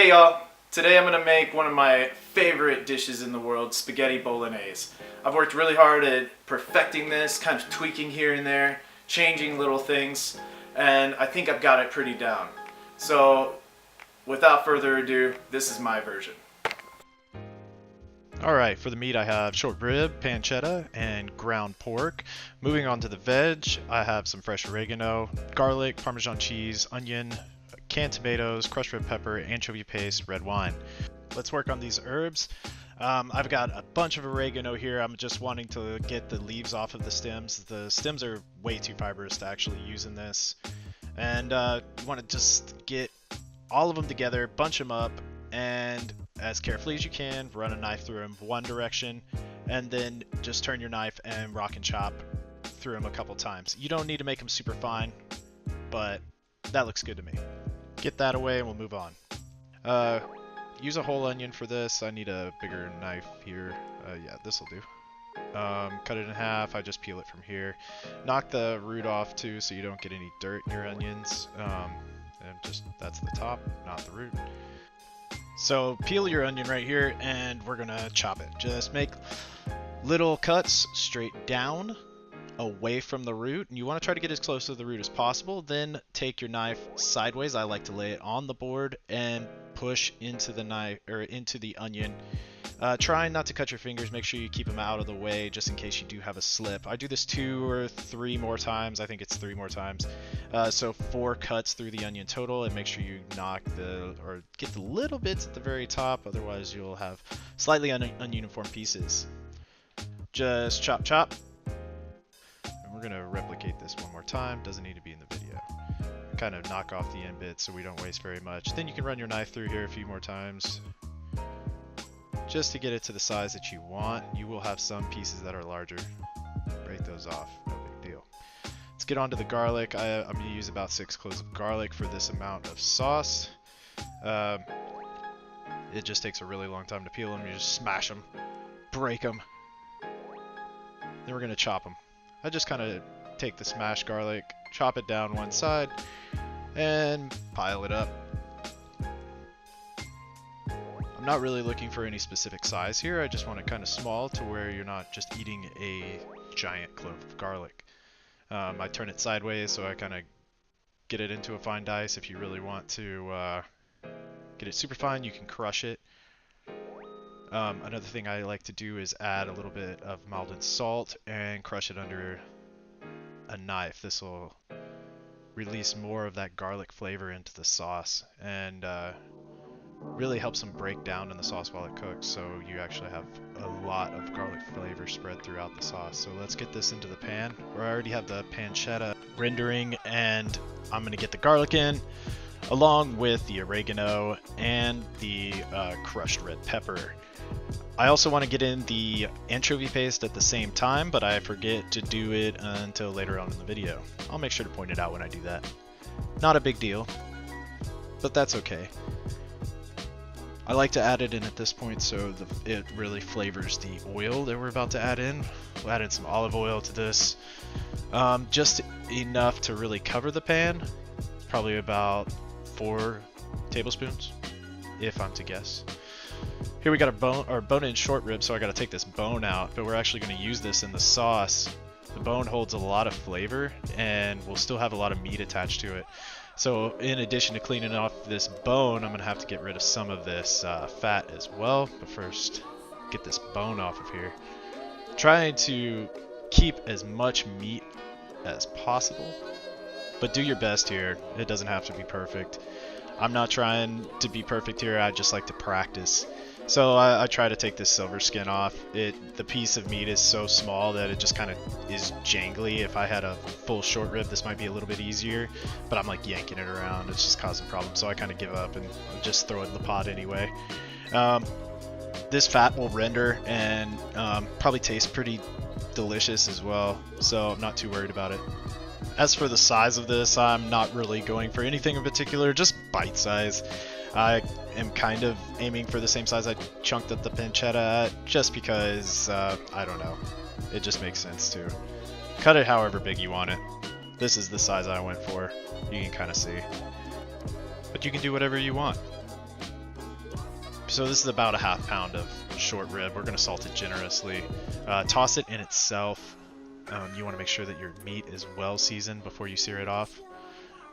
Hey y'all, today I'm going to make one of my favorite dishes in the world, spaghetti bolognese. I've worked really hard at perfecting this, kind of tweaking here and there, changing little things, and I think I've got it pretty down. So without further ado, this is my version. Alright, for the meat I have short rib, pancetta, and ground pork. Moving on to the veg, I have some fresh oregano, garlic, Parmesan cheese, onion, canned tomatoes, crushed red pepper, anchovy paste, red wine. Let's work on these herbs. I've got a bunch of oregano here. I'm just wanting to get the leaves off of the stems. The stems are way too fibrous to actually use in this. And you want to just get all of them together, bunch them up, and as carefully as you can, run a knife through them one direction, and then just turn your knife and rock and chop through them a couple times. You don't need to make them super fine, but that looks good to me. Get that away and we'll move on. Use a whole onion for this. I need a bigger knife here. Yeah, this will do. Cut it in half. I just peel it from here. Knock the root off too so you don't get any dirt in your onions. And just that's the top, not the root. So peel your onion right here and we're gonna chop it. Just make little cuts straight down away from the root, and you want to try to get as close to the root as possible. Then take your knife sideways. I like to lay it on the board and push into the knife or into the onion. Try not to cut your fingers. Make sure you keep them out of the way just in case you do have a slip. I do this 2 or 3 more times. I think it's 3 more times. So 4 cuts through the onion total, and make sure you knock or get the little bits at the very top. Otherwise you'll have slightly ununiform pieces. Just chop chop. And we're gonna replicate this one more time. Doesn't need to be in the video. Kind of knock off the end bits so we don't waste very much. Then you can run your knife through here a few more times just to get it to the size that you want. You will have some pieces that are larger. Break those off, no big deal. Let's get on to the garlic. I'm going to use about 6 cloves of garlic for this amount of sauce. It just takes a really long time to peel them. You just smash them, break them. Then we're going to chop them. I just kind of take the smashed garlic, chop it down one side, and pile it up. I'm not really looking for any specific size here. I just want it kind of small to where you're not just eating a giant clove of garlic. I turn it sideways so I kind of get it into a fine dice. If you really want to get it super fine, you can crush it. Another thing I like to do is add a little bit of Maldon salt and crush it under a knife. This will release more of that garlic flavor into the sauce and really helps them break down in the sauce while it cooks, so you actually have a lot of garlic flavor spread throughout the sauce. So let's get this into the pan where I already have the pancetta rendering, and I'm going to get the garlic in along with the oregano and the crushed red pepper. I also want to get in the anchovy paste at the same time, but I forget to do it until later on in the video. I'll make sure to point it out when I do that. Not a big deal, but that's okay. I like to add it in at this point so it really flavors the oil that we're about to add in. We'll add in some olive oil to this. Just enough to really cover the pan. Probably about 4 tablespoons, if I'm to guess. Here we got our bone-in short rib, so I got to take this bone out, but we're actually going to use this in the sauce. The bone holds a lot of flavor, and we'll still have a lot of meat attached to it. So in addition to cleaning off this bone, I'm going to have to get rid of some of this fat as well. But first, get this bone off of here. Trying to keep as much meat as possible, but do your best here. It doesn't have to be perfect. I'm not trying to be perfect here. I just like to practice. So I try to take this silver skin off. The piece of meat is so small that it just kind of is jangly. If I had a full short rib, this might be a little bit easier, but I'm like yanking it around. It's just causing problems, so I kind of give up and just throw it in the pot anyway. This fat will render and probably taste pretty delicious as well, so I'm not too worried about it. As for the size of this, I'm not really going for anything in particular, just bite size. I am kind of aiming for the same size I chunked up the pancetta at, just because, I don't know, it just makes sense to cut it however big you want it. This is the size I went for, you can kind of see. But you can do whatever you want. So this is about a half pound of short rib. We're going to salt it generously. Toss it in itself. You want to make sure that your meat is well seasoned before you sear it off.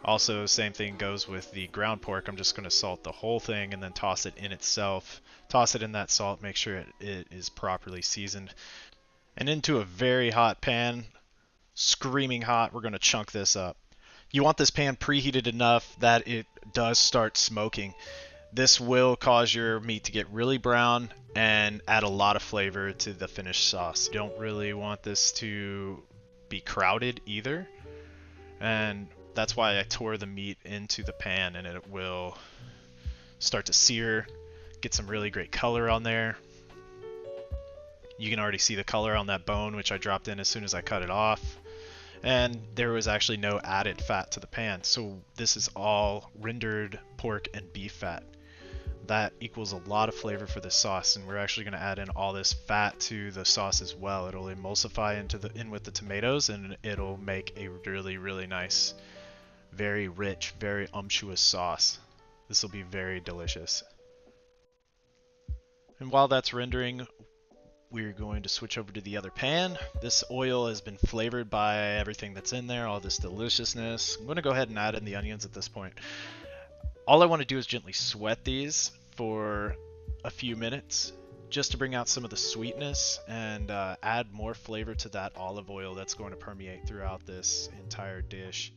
Also, same thing goes with the ground pork. I'm just going to salt the whole thing and then toss it in itself. Toss it in that salt, make sure it is properly seasoned. And into a very hot pan, screaming hot, we're going to chunk this up. You want this pan preheated enough that it does start smoking. This will cause your meat to get really brown and add a lot of flavor to the finished sauce. You don't really want this to be crowded either. And that's why I tore the meat into the pan, and it will start to sear, get some really great color on there. You can already see the color on that bone, which I dropped in as soon as I cut it off. And there was actually no added fat to the pan. So this is all rendered pork and beef fat. That equals a lot of flavor for the sauce, and we're actually going to add in all this fat to the sauce as well. It'll emulsify in with the tomatoes, and it'll make a really, really nice, very rich, very unctuous sauce. This will be very delicious. And while that's rendering, we're going to switch over to the other pan. This oil has been flavored by everything that's in there, all this deliciousness. I'm going to go ahead and add in the onions at this point. All I want to do is gently sweat these for a few minutes just to bring out some of the sweetness and add more flavor to that olive oil that's going to permeate throughout this entire dish.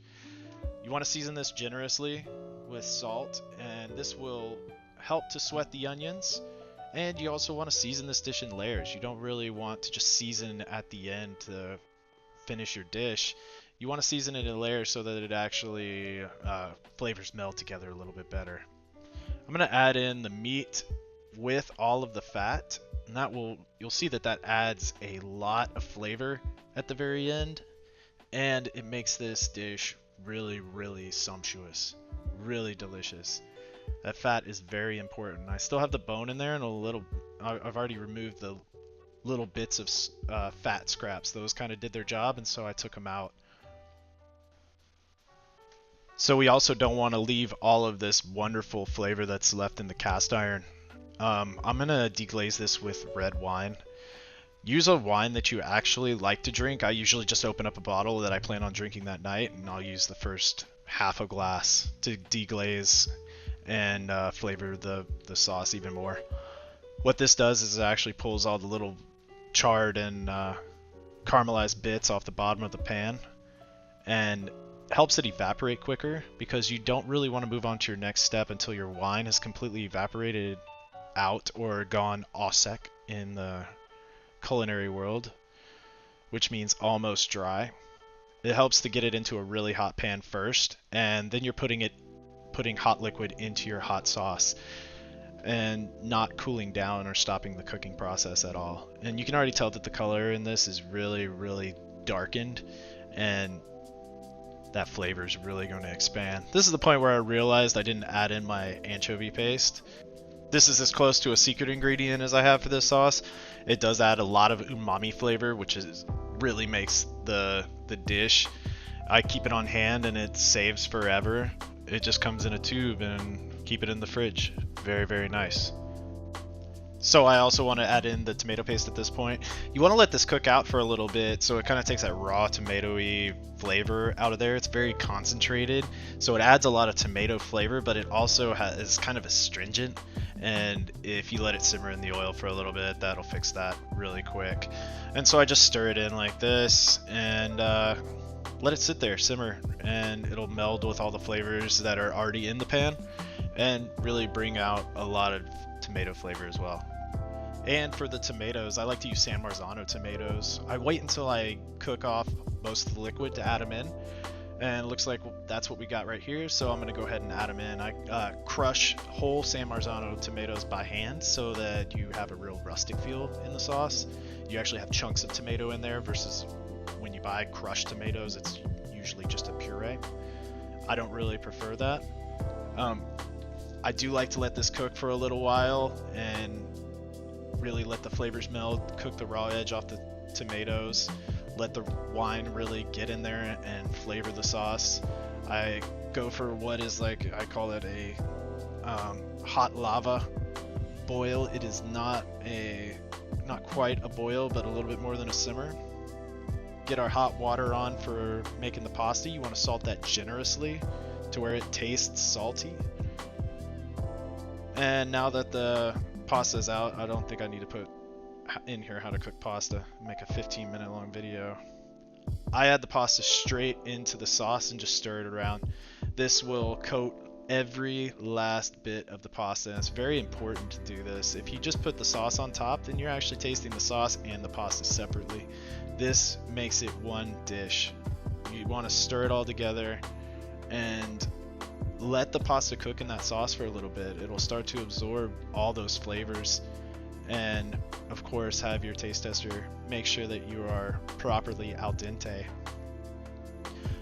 You want to season this generously with salt, and this will help to sweat the onions. And you also want to season this dish in layers. You don't really want to just season at the end to finish your dish. You want to season it in layers so that it actually flavors meld together a little bit better. I'm going to add in the meat with all of the fat, and you'll see that adds a lot of flavor at the very end, and it makes this dish really, really sumptuous, really delicious. That fat is very important. I still have the bone in there, and I've already removed the little bits of fat scraps. Those kind of did their job, and so I took them out. So we also don't want to leave all of this wonderful flavor that's left in the cast iron. I'm going to deglaze this with red wine. Use a wine that you actually like to drink. I usually just open up a bottle that I plan on drinking that night, and I'll use the first half a glass to deglaze and flavor the sauce even more. What this does is it actually pulls all the little charred and caramelized bits off the bottom of the pan and helps it evaporate quicker, because you don't really want to move on to your next step until your wine has completely evaporated out or gone au sec in the culinary world, which means almost dry. It helps to get it into a really hot pan first, and then you're putting hot liquid into your hot sauce and not cooling down or stopping the cooking process at all. And you can already tell that the color in this is really, really darkened, and that flavor is really going to expand. This is the point where I realized I didn't add in my anchovy paste. This is as close to a secret ingredient as I have for this sauce. It does add a lot of umami flavor, which really makes the dish. I keep it on hand and it saves forever. It just comes in a tube and keep it in the fridge. Very, very nice. So I also want to add in the tomato paste at this point. You want to let this cook out for a little bit so it kind of takes that raw tomatoey flavor out of there. It's very concentrated, so it adds a lot of tomato flavor, but it also is kind of astringent, and if you let it simmer in the oil for a little bit, that'll fix that really quick. And so I just stir it in like this and let it sit there, simmer, and it'll meld with all the flavors that are already in the pan and really bring out a lot of tomato flavor as well. And for the tomatoes, I like to use San Marzano tomatoes. I wait until I cook off most of the liquid to add them in, and it looks like that's what we got right here, so I'm going to go ahead and add them in. I crush whole San Marzano tomatoes by hand so that you have a real rustic feel in the sauce. You actually have chunks of tomato in there versus when you buy crushed tomatoes, it's usually just a puree. I don't really prefer that. I do like to let this cook for a little while and really let the flavors meld, cook the raw edge off the tomatoes, let the wine really get in there and flavor the sauce. I go for what is I call it a hot lava boil. It is not quite a boil, but a little bit more than a simmer. Get our hot water on for making the pasta. You want to salt that generously to where it tastes salty. And now that the pasta is out, I don't think I need to put in here how to cook pasta. Make a 15-minute long video. I add the pasta straight into the sauce and just stir it around. This will coat every last bit of the pasta, and it's very important to do this. If you just put the sauce on top, then you're actually tasting the sauce and the pasta separately. This makes it one dish. You want to stir it all together and let the pasta cook in that sauce for a little bit. It'll start to absorb all those flavors, and of course have your taste tester make sure that you are properly al dente.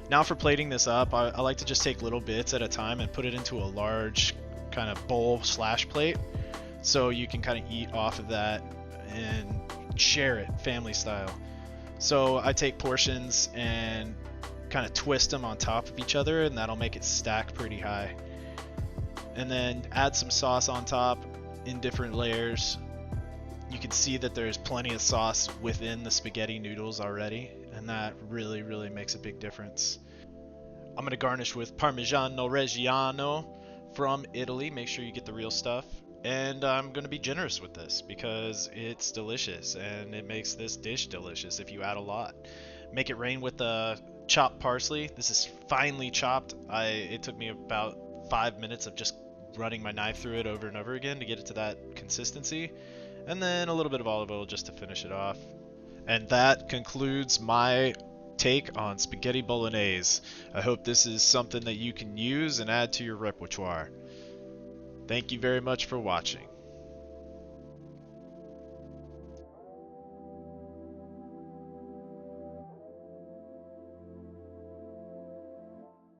Now for plating this up, I like to just take little bits at a time and put it into a large kind of bowl slash plate, so you can kind of eat off of that and share it family style. So I take portions and kind of twist them on top of each other, and that'll make it stack pretty high. And then add some sauce on top in different layers. You can see that there's plenty of sauce within the spaghetti noodles already, and that really makes a big difference. I'm going to garnish with Parmigiano Reggiano from Italy. Make sure you get the real stuff. And I'm going to be generous with this because it's delicious, and it makes this dish delicious if you add a lot. Make it rain with the chopped parsley. This is finely chopped. It took me about 5 minutes of just running my knife through it over and over again to get it to that consistency. And then a little bit of olive oil just to finish it off. And that concludes my take on spaghetti bolognese. I hope this is something that you can use and add to your repertoire. Thank you very much for watching.